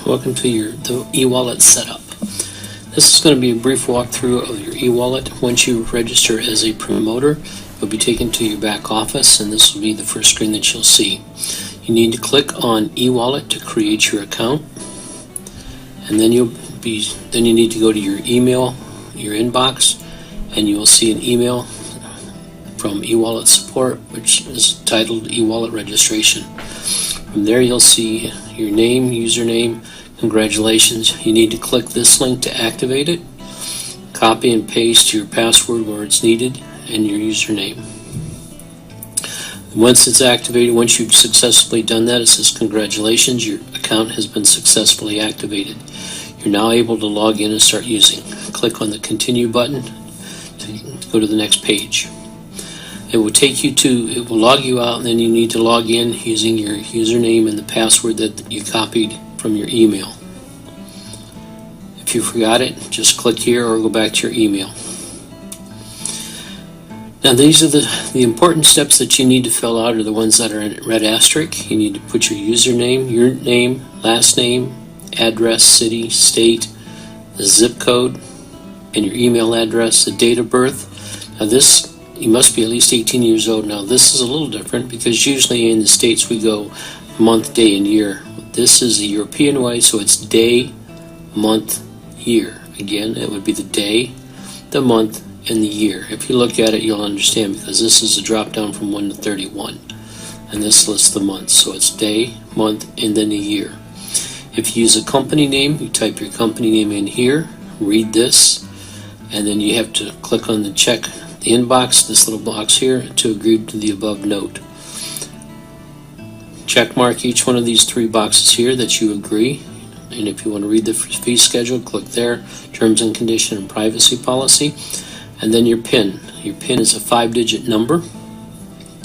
Welcome to the e-wallet setup. This is going to be a brief walkthrough of your e-wallet. Once you register as a promoter, you'll be taken to your back office, and this will be the first screen that you'll see. You need to click on e-wallet to create your account, and then you need to go to your email, your inbox, and you will see an email from eWallet support, which is titled eWallet registration. From there you'll see your name, username, congratulations. You need to click this link to activate it. Copy and paste your password where it's needed and your username. Once it's activated, once you've successfully done that, it says congratulations, your account has been successfully activated. You're now able to log in and start using. Click on the continue button to go to the next page. It will log you out, and then you need to log in using your username and the password that you copied from your email. If you forgot it, just click here or go back to your email. Now these are the important steps that you need to fill out are the ones that are in red asterisk. You need to put your username, your name, last name, address, city, state, the zip code, and your email address, the date of birth. Now this, you must be at least 18 years old. Now this is a little different because usually in the States we go month, day, and year. This is the European way, so it's day, month, year. Again, it would be the day, the month, and the year. If you look at it, you'll understand because this is a drop down from 1 to 31. And this lists the months. So it's day, month, and then the year. If you use a company name, you type your company name in here, read this, and then you have to click on the check the inbox, this little box here, to agree to the above note. Check mark each one of these three boxes here that you agree, and if you want to read the fee schedule, click there, terms and condition and privacy policy, and then your PIN. Your PIN is a 5-digit number,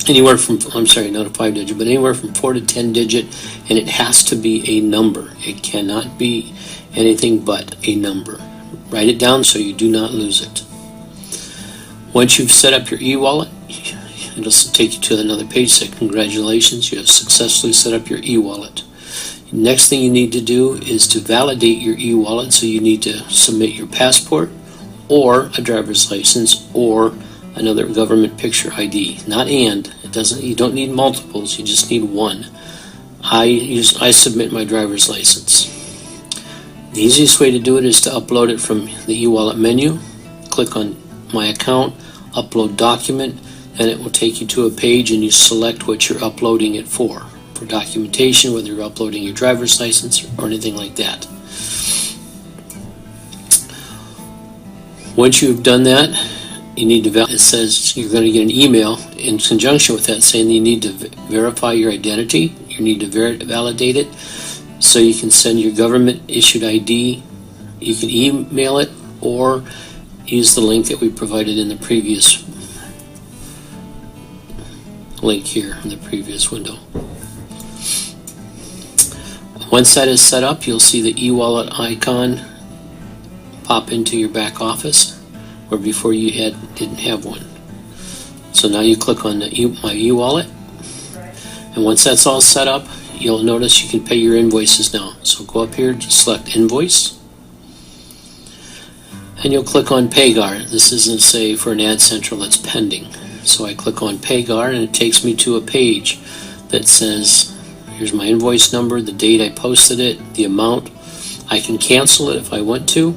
anywhere from, I'm sorry, not a 5-digit, but anywhere from 4 to 10 digit, and it has to be a number. It cannot be anything but a number. Write it down so you do not lose it. Once you've set up your e-wallet, it'll take you to another page that says congratulations, you have successfully set up your e-wallet. Next thing you need to do is to validate your e-wallet, so you need to submit your passport or a driver's license or another government picture ID. Not and, you don't need multiples, you just need one. I submit my driver's license. The easiest way to do it is to upload it from the e-wallet menu. Click on my account, upload document, and it will take you to a page and you select what you're uploading it for documentation, whether you're uploading your driver's license or anything like that. Once you've done that, you need to it says you're going to get an email in conjunction with that saying you need to verify your identity, you need to validate it, so you can send your government issued ID, you can email it, or use the link that we provided in the previous link here in the previous window. Once that is set up, you'll see the e-wallet icon pop into your back office, where before you didn't have one. So now you click on my e-wallet, and once that's all set up, you'll notice you can pay your invoices now. So go up here, just select invoice, and you'll click on PayGar. This isn't, say, for an Ad Central that's pending. So I click on PayGar, and it takes me to a page that says, here's my invoice number, the date I posted it, the amount. I can cancel it if I want to.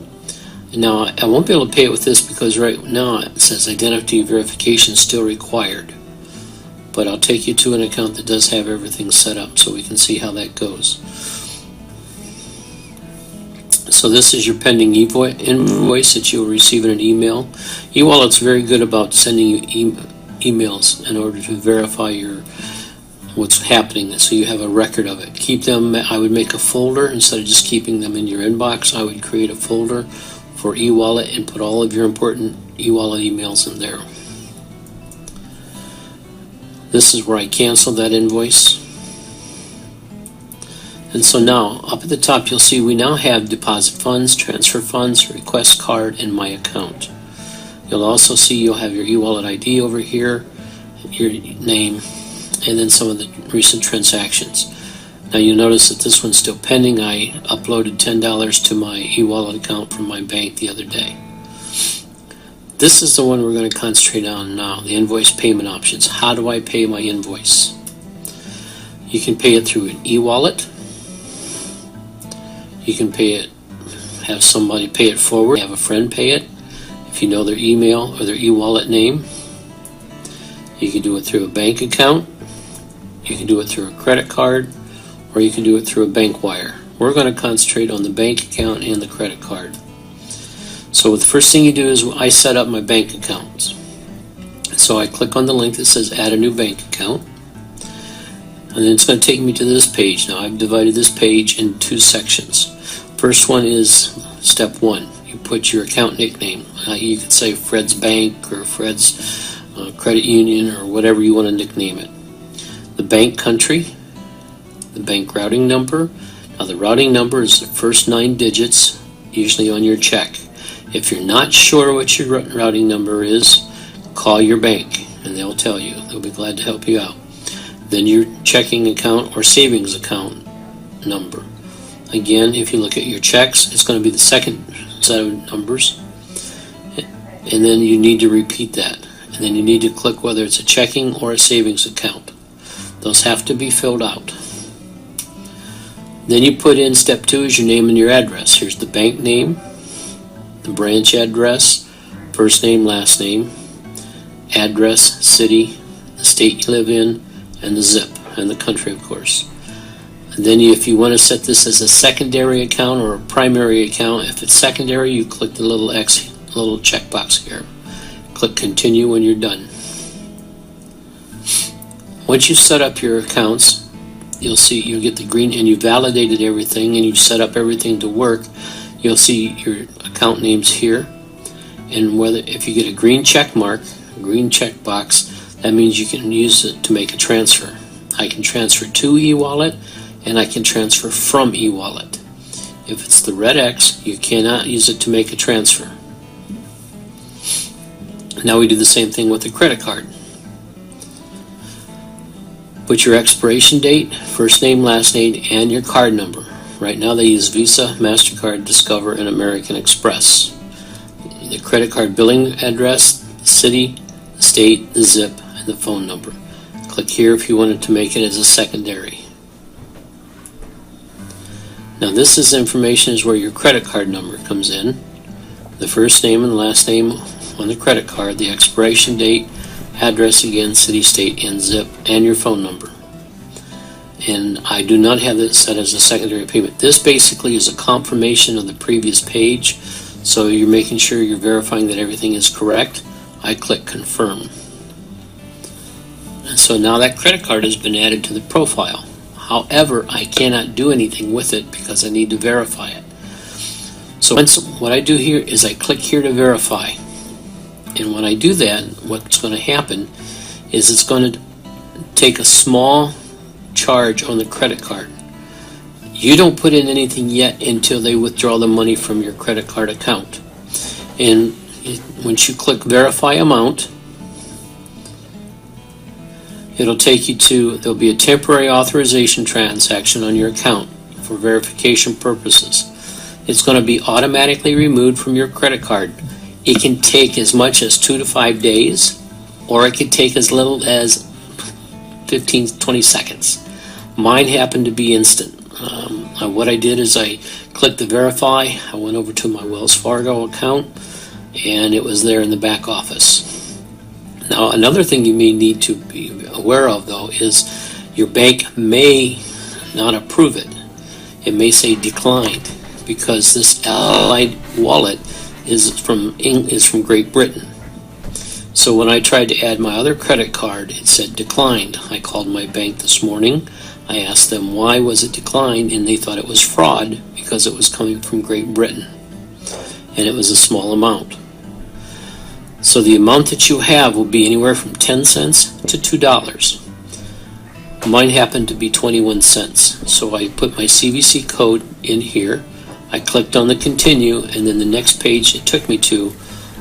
Now, I won't be able to pay it with this because right now it says identity verification still required. But I'll take you to an account that does have everything set up so we can see how that goes. So this is your pending invoice that you'll receive in an email. eWallet's very good about sending you emails in order to verify what's happening, so you have a record of it. Keep them. I would make a folder instead of just keeping them in your inbox. I would create a folder for eWallet and put all of your important eWallet emails in there. This is where I cancel that invoice. And so now, up at the top, you'll see we now have deposit funds, transfer funds, request card, and my account. You'll also see you'll have your eWallet ID over here, your name, and then some of the recent transactions. Now you notice that this one's still pending. I uploaded $10 to my Ewallet account from my bank the other day. This is the one we're going to concentrate on now, the invoice payment options. How do I pay my invoice? You can pay it through an e-wallet. You can pay it, have somebody pay it forward, have a friend pay it, if you know their email or their e-wallet name. You can do it through a bank account. You can do it through a credit card, or you can do it through a bank wire. We're going to concentrate on the bank account and the credit card. So the first thing you do is I set up my bank accounts. So I click on the link that says add a new bank account, and then it's going to take me to this page. Now I've divided this page in two sections. First one is step 1. You put your account nickname. You could say Fred's Bank or Fred's Credit Union or whatever you want to nickname it. The bank country, the bank routing number. Now the routing number is the first 9 digits, usually on your check. If you're not sure what your routing number is, call your bank and they'll tell you. They'll be glad to help you out. Then your checking account or savings account number. Again, if you look at your checks, it's going to be the second set of numbers. And then you need to repeat that. And then you need to click whether it's a checking or a savings account. Those have to be filled out. Then you put in step 2 is your name and your address. Here's the bank name, the branch address, first name, last name, address, city, the state you live in, and the zip, and the country, of course. And then if you want to set this as a secondary account or a primary account, if it's secondary, you click the little X, little checkbox here. Click continue when you're done. Once you set up your accounts, you'll get the green, and you validated everything and you set up everything to work. You'll see your account names here, and if you get a green check mark, a green check box, that means you can use it to make a transfer. I can transfer to eWallet, and I can transfer from eWallet. If it's the red X, you cannot use it to make a transfer. Now we do the same thing with the credit card. Put your expiration date, first name, last name, and your card number. Right now they use Visa, MasterCard, Discover, and American Express. The credit card billing address, the city, the state, the zip, and the phone number. Click here if you wanted to make it as a secondary. Now this information is where your credit card number comes in. The first name and the last name on the credit card, the expiration date, address again, city, state, and zip, and your phone number. And I do not have this set as a secondary payment. This basically is a confirmation of the previous page, so you're making sure you're verifying that everything is correct. I click confirm. And so now that credit card has been added to the profile. However, I cannot do anything with it because I need to verify it. So what I do here is I click here to verify. And when I do that, what's going to happen is it's going to take a small charge on the credit card. You don't put in anything yet until they withdraw the money from your credit card account. And once you click verify amount, it'll take you to, there'll be a temporary authorization transaction on your account for verification purposes. It's going to be automatically removed from your credit card. It can take as much as 2 to 5 days, or it could take as little as 15-20 seconds. Mine happened to be instant. What I did is I clicked the verify. I went over to my Wells Fargo account, and it was there in the back office. Now, another thing you may need to be aware of, though, is your bank may not approve it. It may say declined, because this Ewallet is from Great Britain. So when I tried to add my other credit card, it said declined. I called my bank this morning. I asked them why was it declined, and they thought it was fraud because it was coming from Great Britain, and it was a small amount. So the amount that you have will be anywhere from 10 cents to $2. Mine happened to be 21 cents. So I put my CVC code in here. I clicked on the continue, and then the next page it took me to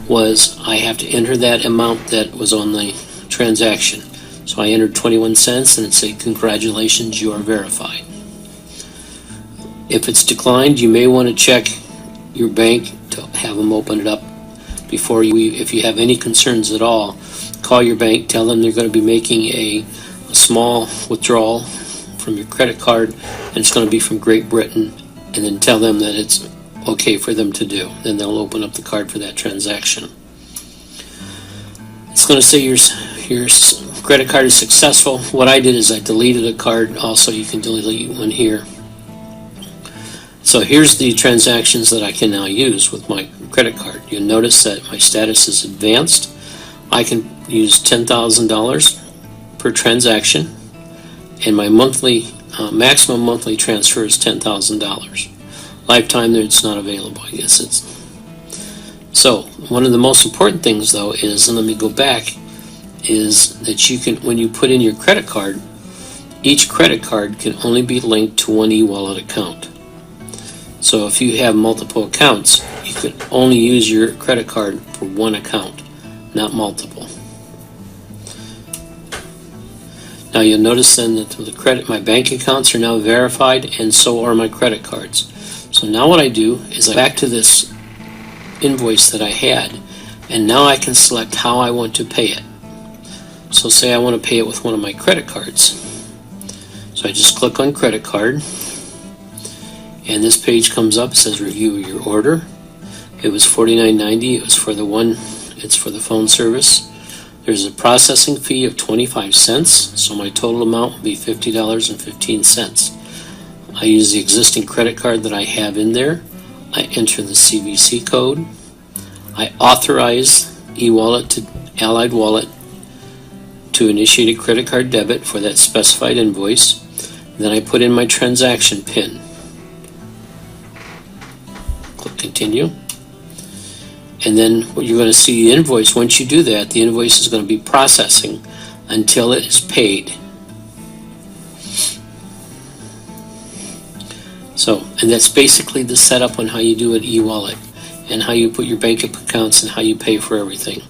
was I have to enter that amount that was on the transaction. So I entered 21 cents, and it said, congratulations, you are verified. If it's declined, you may want to check your bank to have them open it up before you. If you have any concerns at all, call your bank, tell them they're going to be making a small withdrawal from your credit card, and it's going to be from Great Britain, and then tell them that it's okay for them to do. Then they'll open up the card for that transaction. It's going to say your credit card is successful. What I did is I deleted a card. Also, you can delete one here. So here's the transactions that I can now use with my credit card. You'll notice that my status is advanced. I can use $10,000 per transaction, and my monthly maximum monthly transfer is $10,000. Lifetime, it's not available. I guess it's. So one of the most important things, though, is, and let me go back, is that you can, when you put in your credit card, each credit card can only be linked to one Ewallet account. So if you have multiple accounts, you could only use your credit card for one account, not multiple. Now you'll notice then that my bank accounts are now verified, and so are my credit cards. So now what I do is I go back to this invoice that I had, and now I can select how I want to pay it. So say I want to pay it with one of my credit cards. So I just click on credit card, and this page comes up. It says review your order. It was $49.90. It was for it's for the phone service. There's a processing fee of 25 cents, so my total amount will be $50.15. I use the existing credit card that I have in there. I enter the CVC code. I authorize Ewallet to Allied Wallet to initiate a credit card debit for that specified invoice. Then I put in my transaction PIN. Click continue. And then you're going to see the invoice. Once you do that, the invoice is going to be processing until it is paid. So, and that's basically the setup on how you do an Ewallet and how you put your bank accounts and how you pay for everything.